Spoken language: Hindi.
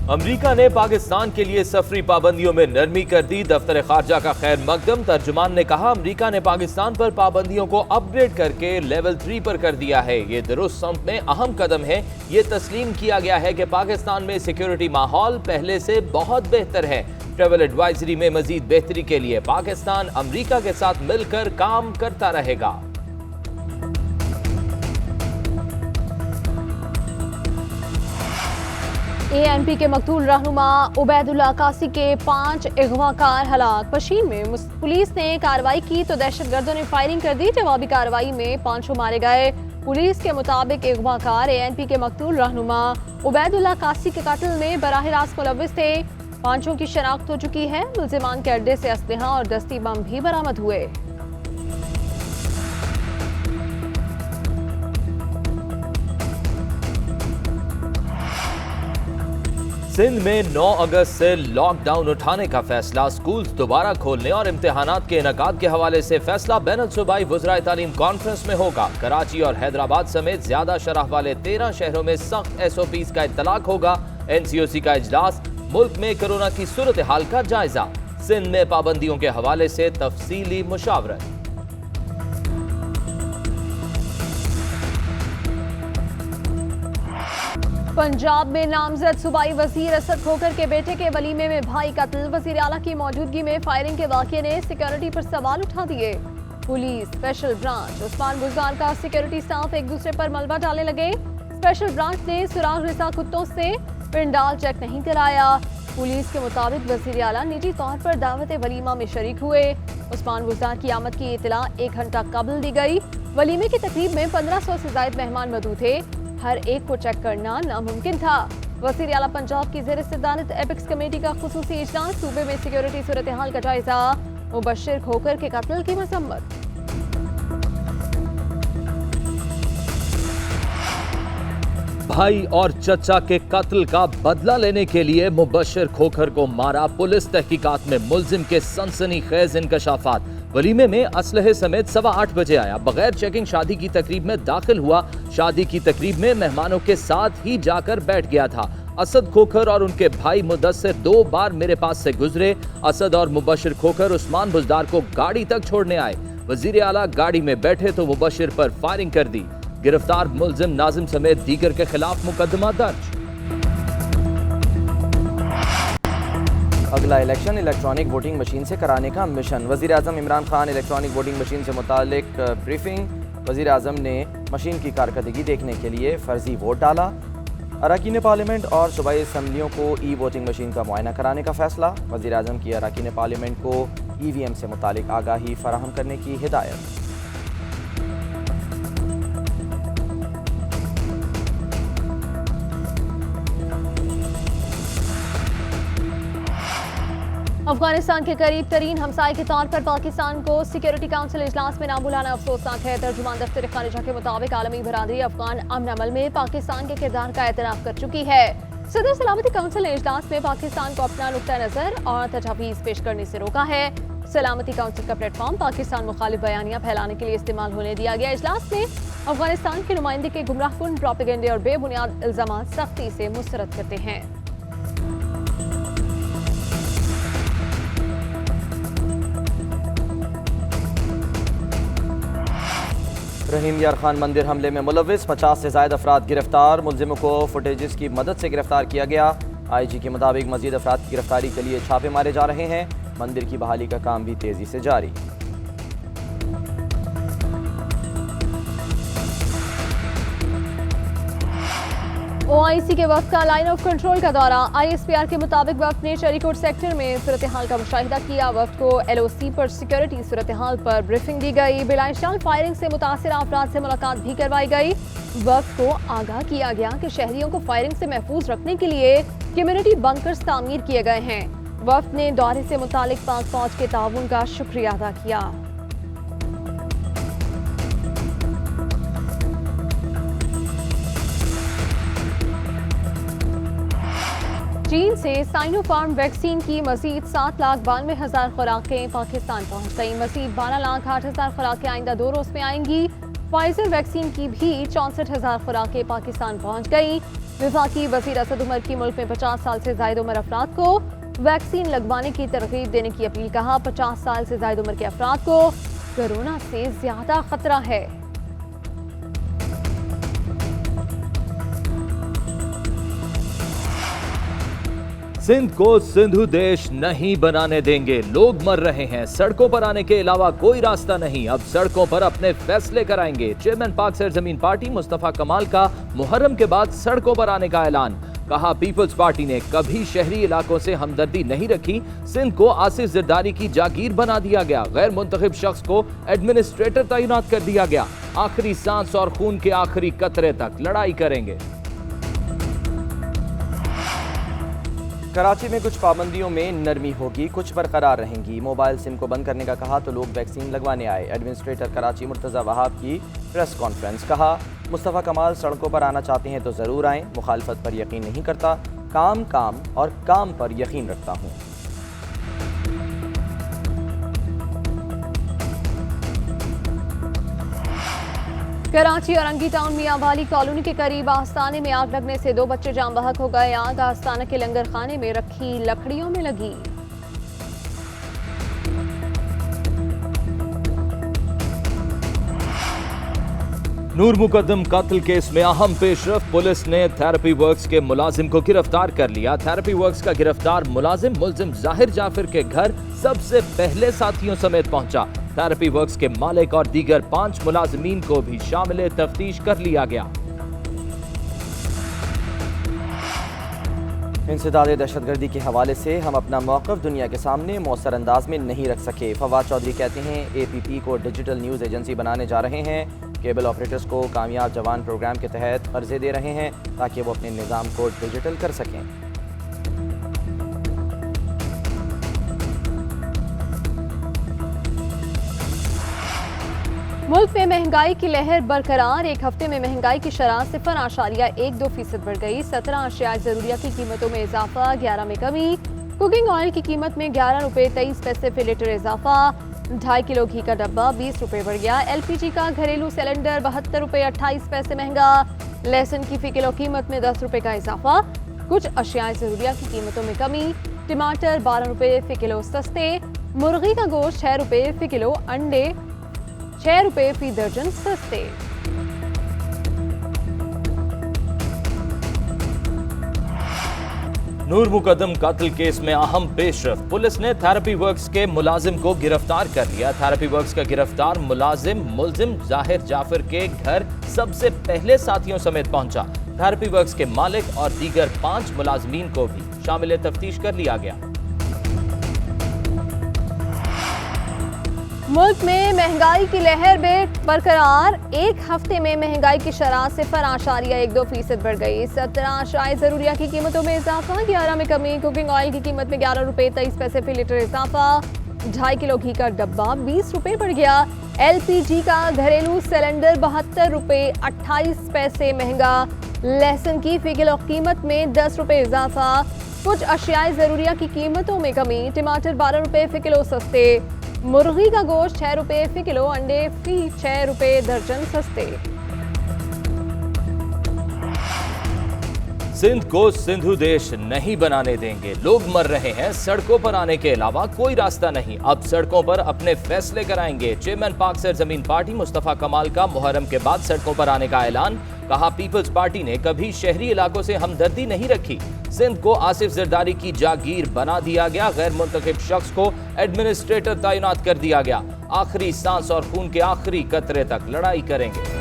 अमेरिका ने पाकिस्तान के लिए सफरी पाबंदियों में नरमी कर दी। दफ्तर खारजा का खैर मकदम तर्जुमान ने कहा, अमेरिका ने पाकिस्तान पर पाबंदियों को अपग्रेड करके लेवल 3 पर कर दिया है। ये दुरुस्त सम्त में अहम कदम है। ये तस्लीम किया गया है कि पाकिस्तान में सिक्योरिटी माहौल पहले से बहुत बेहतर है। ट्रैवल एडवाइजरी में मजीद बेहतरी के लिए पाकिस्तान अमेरिका के साथ मिलकर काम करता रहेगा। ANP के मकतूल रहनुमा उबैदुल्ला कासी के 5 अगवाकार हलाक। पशीन में पुलिस ने कार्रवाई की तो दहशतगर्दों ने फायरिंग कर दी। जवाबी कार्रवाई में 5 मारे गए। पुलिस के मुताबिक अगवाकार ANP के मकतूल रहनुमा उबैदुल्ला कासी के कत्ल में बराह रास्त मुलव्विस थे। 5 की शनाख्त हो चुकी है। मुल्जिमान के अड्डे से असलहा और दस्ती बम भी बरामद हुए। सिंध में 9 अगस्त से लॉकडाउन उठाने का फैसला। स्कूल दोबारा खोलने और इम्तिहानात के इनेकाद के हवाले से फैसला बैनुल सूबाई वज़राए तालीम कॉन्फ्रेंस में होगा। कराची और हैदराबाद समेत ज्यादा शरह वाले 13 शहरों में सख्त SOPs का इत्तलाक होगा। NCOC का इजलास। मुल्क में कोरोना की सूरत हाल का जायजा। सिंध में पाबंदियों के हवाले से तफसीली मुशावरत। पंजाब में नामजद सूबाई वजीर असद खोखर के बेटे के वलीमे में भाई कत्ल। वजीर आला की मौजूदगी में फायरिंग के वाक़े ने सिक्योरिटी पर सवाल उठा दिए। Police, special branch, Usman Buzdar का सिक्योरिटी स्टाफ एक दूसरे पर मलबा डालने लगे। स्पेशल ब्रांच ने सुराग रिसा कुत्तों से पिंडाल चेक नहीं कराया। पुलिस के मुताबिक वजीर आला निजी तौर पर दावत वलीमा में शरीक हुए। उस्मान बुज़दार की आमद की इतला 1 घंटा कबल दी गई। वलीमे की तकरीब में 1500 से ज्यादा मेहमान मौजूद थे। हर एक को चेक करना नामुमकिन था। वज़ीर आला पंजाब की ज़ेर सदारत एपिक्स कमेटी का खुसूसी इजलास। सूबे में सिक्योरिटी सूरत हाल का जायजा। मुबश्शिर खोखर के कत्ल की मजम्मत। भाई और चचा के कत्ल का बदला लेने के लिए मुबश्शिर खोखर को मारा। पुलिस तहकीकात में मुल्जिम के सनसनीखेज इंकशाफात। वलीमे में असलहे समेत 8:15 बजे आया। बगैर चेकिंग शादी की तकरीब में दाखिल हुआ। शादी की तकरीब में मेहमानों के साथ ही जाकर बैठ गया था। असद खोखर और उनके भाई मुदस्सिर 2 बार मेरे पास से गुजरे। असद और मुबश्शिर खोखर उस्मान बुज़दार को गाड़ी तक छोड़ने आए। वजीर आला गाड़ी में बैठे तो मुबश्शिर पर फायरिंग कर दी। गिरफ्तार मुल्जिम नाजिम समेत दीगर के खिलाफ मुकदमा दर्ज। अगला इलेक्शन इलेक्ट्रॉनिक वोटिंग मशीन से कराने का मिशन। वज़ीर आज़म Imran Khan electronic voting machine से मुतालिक ब्रीफिंग। वज़ीर आज़म ने मशीन की कारकर्दगी देखने के लिए फ़र्जी वोट डाला। अरकान पार्लियामेंट और सूबाई असम्बलियों को वोटिंग मशीन का मुआयना कराने का फैसला। वज़ीर आज़म की अरकान पार्लियामेंट को EVM से मुतालिक आगाही फराहम करने की हिदायत। अफगानिस्तान के करीब तरीन हमसाये के तौर पर पाकिस्तान को सिक्योरिटी काउंसिल इजलास में ना बुलाना अफसोसनाक है। तर्जुमान दफ्तर खारिजा के मुताबिक आलमी बरादरी अफगान अमन अमल में पाकिस्तान के किरदार का एतराफ कर चुकी है। सदर सलामती काउंसिल ने इजलास में पाकिस्तान को अपना नुक्ता नजर और तजावीज़ पेश करने से रोका है। सलामती काउंसिल का प्लेटफॉर्म पाकिस्तान मुखालिफ बयानियां फैलाने के लिए इस्तेमाल होने दिया गया। इजलास में अफगानिस्तान के नुमाइंदे के गुमराहकुन प्रोपेगेंडे और बेबुनियाद इल्जाम सख्ती से मुस्तरद करते हैं। रहीम यार खान मंदिर हमले में मुलव्विस 50 से ज़ायद अफराद गिरफ्तार। मुल्जिमों को फुटेजेस की मदद से गिरफ्तार किया गया। IG के मुताबिक मजीद अफराद की गिरफ्तारी के लिए छापे मारे जा रहे हैं। मंदिर की बहाली का काम भी तेजी से जारी। OIC के वफ्द का लाइन ऑफ कंट्रोल का दौरा। ISPR के मुताबिक वफ्द ने चेरीकोट सेक्टर में सूरत हाल का मुशाहिदा किया। वफ्द को LOC पर सिक्योरिटी सूरत हाल पर ब्रीफिंग दी गई। बिलाइशाल फायरिंग से मुतासिर अफराद से मुलाकात भी करवाई गई। वफ्द को आगाह किया गया कि शहरियों को फायरिंग से महफूज रखने के लिए कम्युनिटी बंकर्स तामीर किए गए हैं। वफ्द ने दौरे से मुतालिक पाक फौज के ताउन का शुक्रिया अदा किया। चीन से साइनोफार्म वैक्सीन की मजीद 7,92,000 खुराकें पाकिस्तान पहुंच गई। मजीद 12,08,000 खुराकें आइंदा 2 रोज में आएंगी। फाइजर वैक्सीन की भी 64,000 खुराकें पाकिस्तान पहुंच गई। वफाकी वजीर असद उमर की मुल्क में 50 साल से ज्यादा उम्र अफराद को वैक्सीन लगवाने की तरगीब देने की अपील। कहा 50 साल से ज्यादा उम्र के अफराद को कोरोना से ज्यादा खतरा है। सिंध को सिंधु देश नहीं बनाने देंगे। लोग मर रहे हैं, सड़कों पर आने के अलावा कोई रास्ता नहीं। अब सड़कों पर अपने फैसले कराएंगे। चेयरमैन पाक सरजमीन पार्टी मुस्तफा कमाल का मुहर्रम के बाद सड़कों पर आने का ऐलान। कहा पीपल्स पार्टी ने कभी शहरी इलाकों से हमदर्दी नहीं रखी। सिंध को आसिफ जरदारी की जागीर बना दिया गया। गैर मुंतखब शख्स को एडमिनिस्ट्रेटर तैनात कर दिया गया। आखिरी सांस और खून के आखिरी कतरे तक लड़ाई करेंगे। कराची में कुछ पाबंदियों में नरमी होगी, कुछ बरकरार रहेंगी। मोबाइल सिम को बंद करने का कहा तो लोग वैक्सीन लगवाने आए। एडमिनिस्ट्रेटर कराची मुर्तज़ा वहाब की प्रेस कॉन्फ्रेंस। कहा मुस्तफ़ा कमाल सड़कों पर आना चाहते हैं तो ज़रूर आएँ, मुखालफत पर यकीन नहीं करता, काम काम और काम पर यकीन रखता हूँ। कराची औरंगी टाउन मियां वाली कॉलोनी के करीब आस्ताने में आग लगने से 2 बच्चे जाम बहक हो गए। आग आस्ताना के लंगर खाने में रखी लकड़ियों में लगी। नूर मुकद्दम कत्ल केस में अहम पेशरफ। पुलिस ने थेरेपी वर्क्स के मुलाजिम को गिरफ्तार कर लिया। थेरेपी वर्क्स का गिरफ्तार मुलजिम जाहिर जाफिर के घर सबसे पहले साथियों समेत पहुंचा। थेरेपी वर्क्स के मालिक और दीगर 5 मुलाजिमीन को भी शामिल तफ्तीश कर लिया गया। इंसदाद दहशतगर्दी के हवाले से हम अपना मौक़िफ़ दुनिया के सामने मौसर अंदाज में नहीं रख सके। फवाद चौधरी कहते हैं APP को डिजिटल न्यूज़ एजेंसी बनाने जा रहे हैं। केबल ऑपरेटर्स को कामयाब जवान प्रोग्राम के तहत कर्जे दे रहे हैं ताकि वो अपने निज़ाम को डिजिटल कर सकें। मुल्क में महंगाई की लहर बरकरार। एक हफ्ते में महंगाई की शरह 0.12% बढ़ गई। 17 अशिया ज़रूरिया की कीमतों में इजाफा, 11 में कमी। कुकिंग ऑयल की कीमत में 11 रुपये 23 पैसे फी लीटर इजाफा। 2.5 किलो घी का डब्बा 20 रुपये बढ़ गया। LPG का घरेलू सिलेंडर 72 रुपये 28 पैसे महंगा। लहसुन की फी किलो कीमत में 10 रुपये का इजाफा। कुछ अशिया ज़रूरिया की कीमतों में कमी। टमाटर 12 रुपये फी किलो सस्ते। मुर्गी का गोश्त 6 रुपये फी किलो। अंडे 6 रुपये फी दर्जन सस्ते। नूर मुकद्दम कत्ल केस में अहम पेशरफ। पुलिस ने थेरेपी वर्क्स के मुलाजिम को गिरफ्तार कर लिया। थेरेपी वर्क्स का गिरफ्तार मुलजिम जाहिर जाफिर के घर सबसे पहले साथियों समेत पहुंचा। थेरेपी वर्क्स के मालिक और दीगर 5 मुलाजिमीन को भी शामिल तफ्तीश कर लिया गया। मुल्क में महंगाई की लहर बरकरार। एक हफ्ते में महंगाई की शरह 0.12% बढ़ गई। 17 अशिया ज़रूरिया की कीमतों में इजाफा, 11 में कमी। कुकिंग ऑयल की कीमत में 11 रुपये 23 पैसे फी लीटर इजाफा। 2.5 किलो घी का डब्बा 20 रुपये बढ़ गया। LPG का घरेलू सिलेंडर 72 रुपये 28 पैसे महंगा। लहसुन की फी किलो कीमत में 10 रुपये इजाफा। कुछ अशिया ज़रूरिया की कीमतों में कमी। टमाटर 12 रुपये फी किलो सस्ते। मुर्गी का गोश्त 6 रुपये फी किलो। अंडे फी 6 रुपये दर्जन सस्ते। सिंध को सिंधु देश नहीं बनाने देंगे। लोग मर रहे हैं, सड़कों पर आने के अलावा कोई रास्ता नहीं। अब सड़कों पर अपने फैसले कराएंगे। चेयरमैन पाक सरजमीन पार्टी मुस्तफा कमाल का मुहर्रम के बाद सड़कों पर आने का ऐलान। कहा पीपल्स पार्टी ने कभी शहरी इलाकों से हमदर्दी नहीं रखी। सिंध को आसिफ जरदारी की जागीर बना दिया गया। गैर मुंतखब शख्स को एडमिनिस्ट्रेटर तैनात कर दिया गया। आखिरी सांस और खून के आखिरी कतरे तक लड़ाई करेंगे।